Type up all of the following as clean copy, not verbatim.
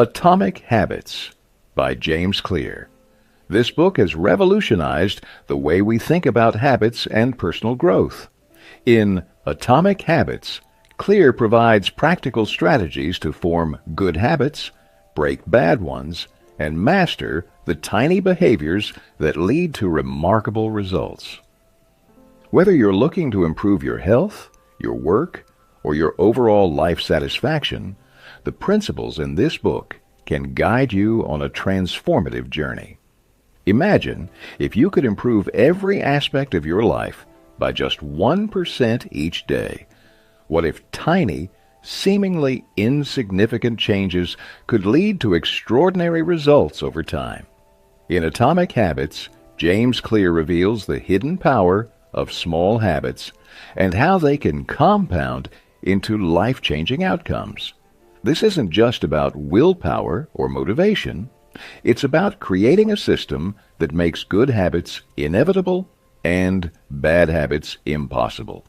Atomic Habits by James Clear. This book has revolutionized the way we think about habits and personal growth. In Atomic Habits, Clear provides practical strategies to form good habits, break bad ones, and master the tiny behaviors that lead to remarkable results. Whether you're looking to improve your health, your work, or your overall life satisfaction, the principles in this book can guide you on a transformative journey. Imagine if you could improve every aspect of your life by just 1% each day. What if tiny, seemingly insignificant changes could lead to extraordinary results over time? In Atomic Habits, James Clear reveals the hidden power of small habits and how they can compound into life-changing outcomes. This isn't just about willpower or motivation. It's about creating a system that makes good habits inevitable and bad habits impossible.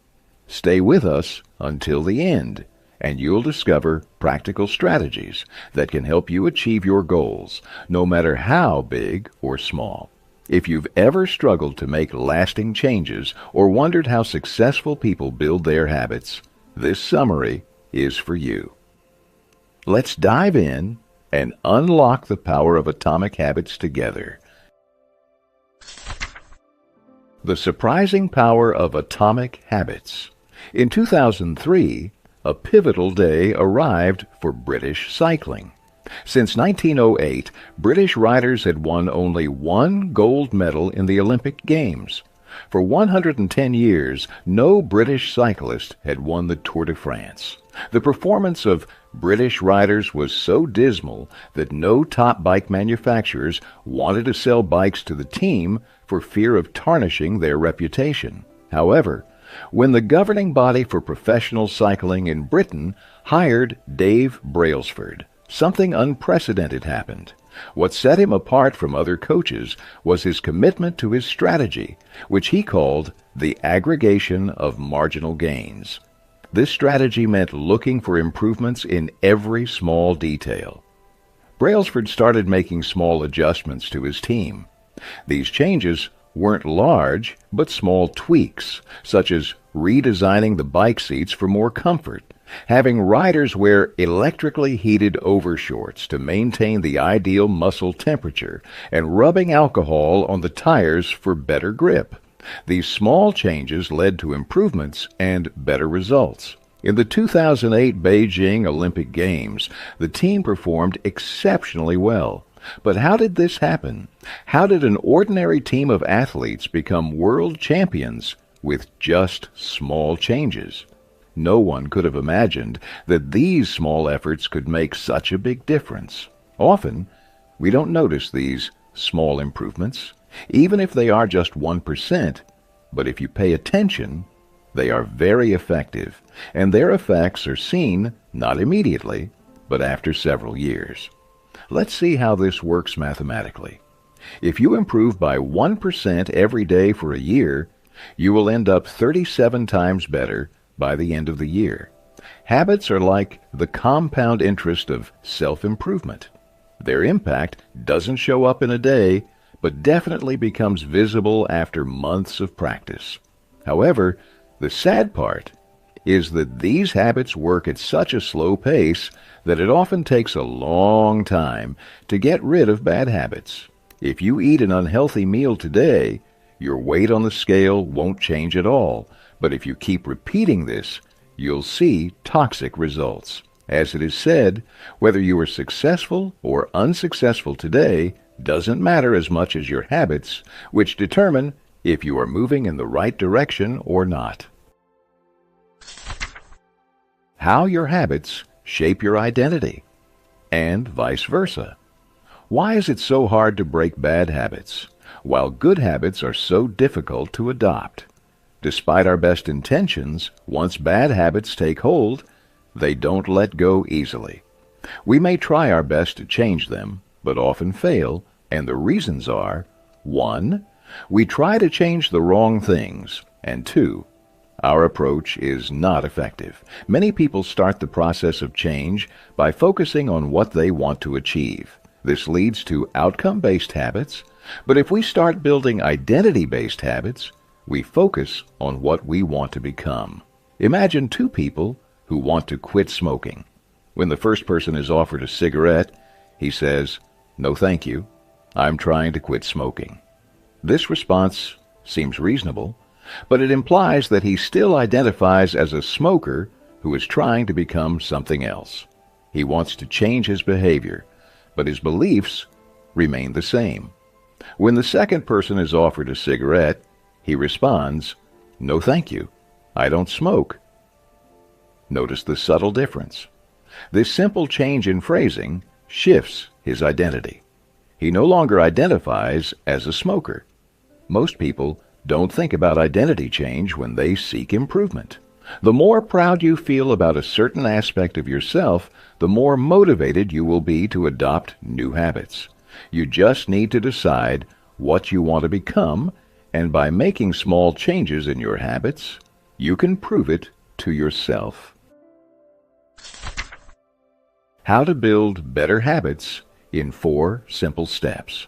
Stay with us until the end, and you'll discover practical strategies that can help you achieve your goals, no matter how big or small. If you've ever struggled to make lasting changes or wondered how successful people build their habits, this summary is for you. Let's dive in and unlock the power of atomic habits together. The surprising power of atomic habits. In 2003, a pivotal day arrived for British cycling. Since 1908, British riders had won only one gold medal in the Olympic Games. For 110 years, no British cyclist had won the Tour de France. The performance of British riders was so dismal that no top bike manufacturers wanted to sell bikes to the team for fear of tarnishing their reputation. However, when the governing body for professional cycling in Britain hired Dave Brailsford, something unprecedented happened. What set him apart from other coaches was his commitment to his strategy, which he called the aggregation of marginal gains. This strategy meant looking for improvements in every small detail. Brailsford started making small adjustments to his team. These changes weren't large, but small tweaks, such as redesigning the bike seats for more comfort, having riders wear electrically heated overshorts to maintain the ideal muscle temperature, and rubbing alcohol on the tires for better grip. These small changes led to improvements and better results. In the 2008 Beijing Olympic Games, the team performed exceptionally well. But how did this happen? How did an ordinary team of athletes become world champions with just small changes? No one could have imagined that these small efforts could make such a big difference. Often, we don't notice these small improvements, even if they are just 1%, but if you pay attention, they are very effective, and their effects are seen not immediately, but after several years. Let's see how this works mathematically. If you improve by 1% every day for a year, you will end up 37 times better by the end of the year. Habits are like the compound interest of self-improvement. Their impact doesn't show up in a day, but definitely becomes visible after months of practice. However, the sad part is that these habits work at such a slow pace that it often takes a long time to get rid of bad habits. If you eat an unhealthy meal today, your weight on the scale won't change at all. But if you keep repeating this, you'll see toxic results. As it is said, whether you are successful or unsuccessful today doesn't matter as much as your habits, which determine if you are moving in the right direction or not. How your habits shape your identity, and vice versa. Why is it so hard to break bad habits, while good habits are so difficult to adopt? Despite our best intentions, once bad habits take hold, they don't let go easily. We may try our best to change them, but often fail, and the reasons are: 1. We try to change the wrong things, and 2. Our approach is not effective. Many people start the process of change by focusing on what they want to achieve. This leads to outcome-based habits, but if we start building identity-based habits, we focus on what we want to become. Imagine two people who want to quit smoking. When the first person is offered a cigarette, he says, "No thank you, I'm trying to quit smoking." This response seems reasonable, but it implies that he still identifies as a smoker who is trying to become something else. He wants to change his behavior, but his beliefs remain the same. When the second person is offered a cigarette, he responds, "No thank you, I don't smoke." Notice the subtle difference. This simple change in phrasing shifts his identity. He no longer identifies as a smoker. Most people don't think about identity change when they seek improvement. The more proud you feel about a certain aspect of yourself, the more motivated you will be to adopt new habits. You just need to decide what you want to become, and by making small changes in your habits, you can prove it to yourself. How to build better habits in 4 simple steps.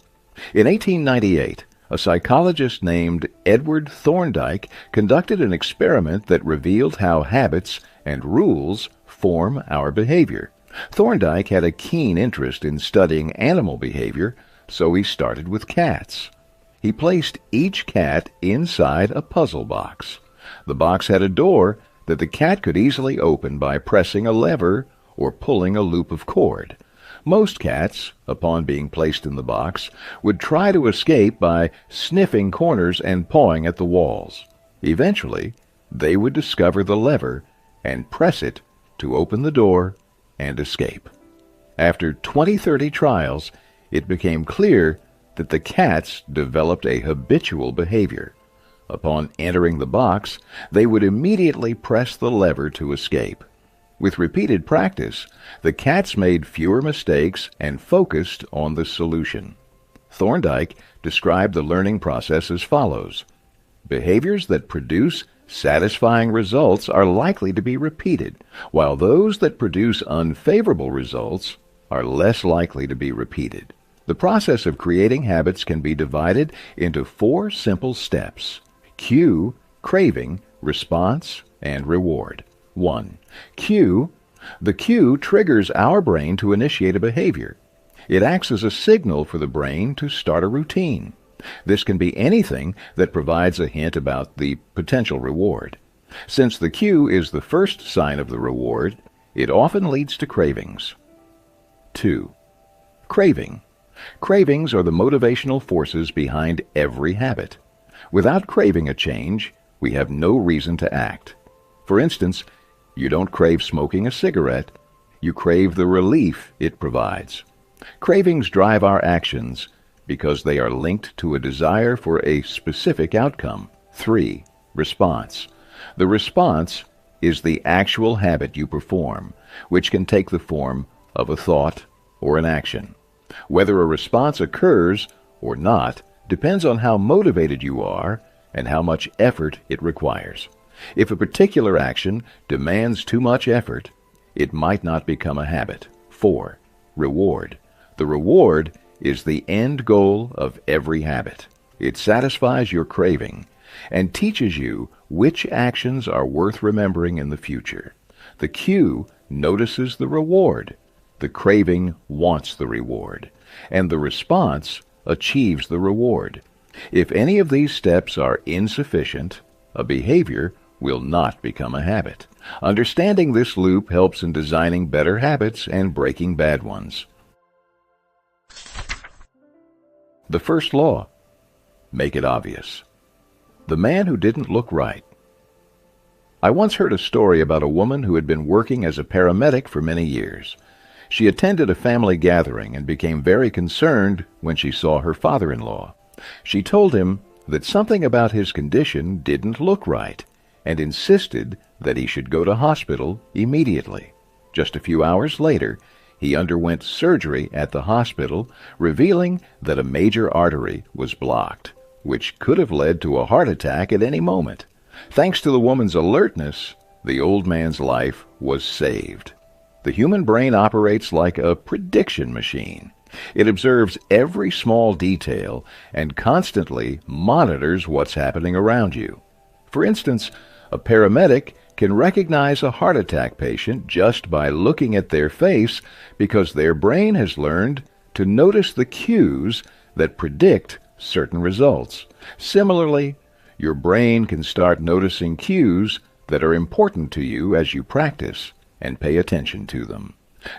In 1898, a psychologist named Edward Thorndike conducted an experiment that revealed how habits and rules form our behavior. Thorndike had a keen interest in studying animal behavior, so he started with cats. He placed each cat inside a puzzle box. The box had a door that the cat could easily open by pressing a lever or pulling a loop of cord. Most cats, upon being placed in the box, would try to escape by sniffing corners and pawing at the walls. Eventually, they would discover the lever and press it to open the door and escape. After 20-30 trials, it became clear that the cats developed a habitual behavior. Upon entering the box, they would immediately press the lever to escape. With repeated practice, the cats made fewer mistakes and focused on the solution. Thorndike described the learning process as follows. Behaviors that produce satisfying results are likely to be repeated, while those that produce unfavorable results are less likely to be repeated. The process of creating habits can be divided into 4 simple steps: cue, craving, response, and reward. 1. Cue. The cue triggers our brain to initiate a behavior. It acts as a signal for the brain to start a routine. This can be anything that provides a hint about the potential reward. Since the cue is the first sign of the reward, it often leads to cravings. 2. Craving. Cravings are the motivational forces behind every habit. Without craving a change, we have no reason to act. For instance, you don't crave smoking a cigarette, you crave the relief it provides. Cravings drive our actions because they are linked to a desire for a specific outcome. 3. Response. The response is the actual habit you perform, which can take the form of a thought or an action. Whether a response occurs or not depends on how motivated you are and how much effort it requires. If a particular action demands too much effort, it might not become a habit. 4. Reward. The reward is the end goal of every habit. It satisfies your craving and teaches you which actions are worth remembering in the future. The cue notices the reward. The craving wants the reward, and the response achieves the reward. If any of these steps are insufficient, a behavior will not become a habit. Understanding this loop helps in designing better habits and breaking bad ones. The first law: make it obvious. The man who didn't look right. I once heard a story about a woman who had been working as a paramedic for many years. She attended a family gathering and became very concerned when she saw her father-in-law. She told him that something about his condition didn't look right and insisted that he should go to hospital immediately. Just a few hours later, he underwent surgery at the hospital, revealing that a major artery was blocked, which could have led to a heart attack at any moment. Thanks to the woman's alertness, the old man's life was saved. The human brain operates like a prediction machine. It observes every small detail and constantly monitors what's happening around you. For instance, a paramedic can recognize a heart attack patient just by looking at their face because their brain has learned to notice the cues that predict certain results. Similarly, your brain can start noticing cues that are important to you as you practice and pay attention to them.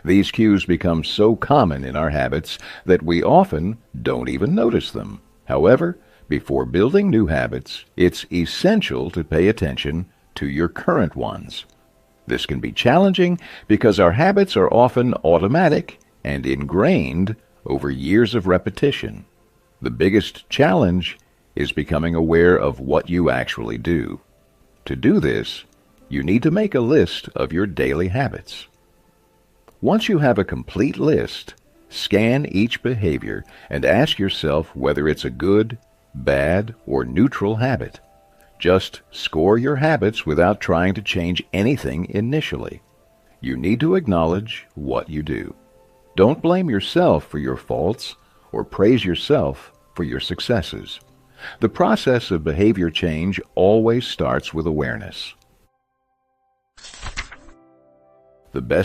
These cues become so common in our habits that we often don't even notice them. However, before building new habits, it's essential to pay attention to your current ones. This can be challenging because our habits are often automatic and ingrained over years of repetition. The biggest challenge is becoming aware of what you actually do. To do this, you need to make a list of your daily habits. Once you have a complete list, scan each behavior and ask yourself whether it's a good, bad, or neutral habit. Just score your habits without trying to change anything initially. You need to acknowledge what you do. Don't blame yourself for your faults or praise yourself for your successes. The process of behavior change always starts with awareness. The best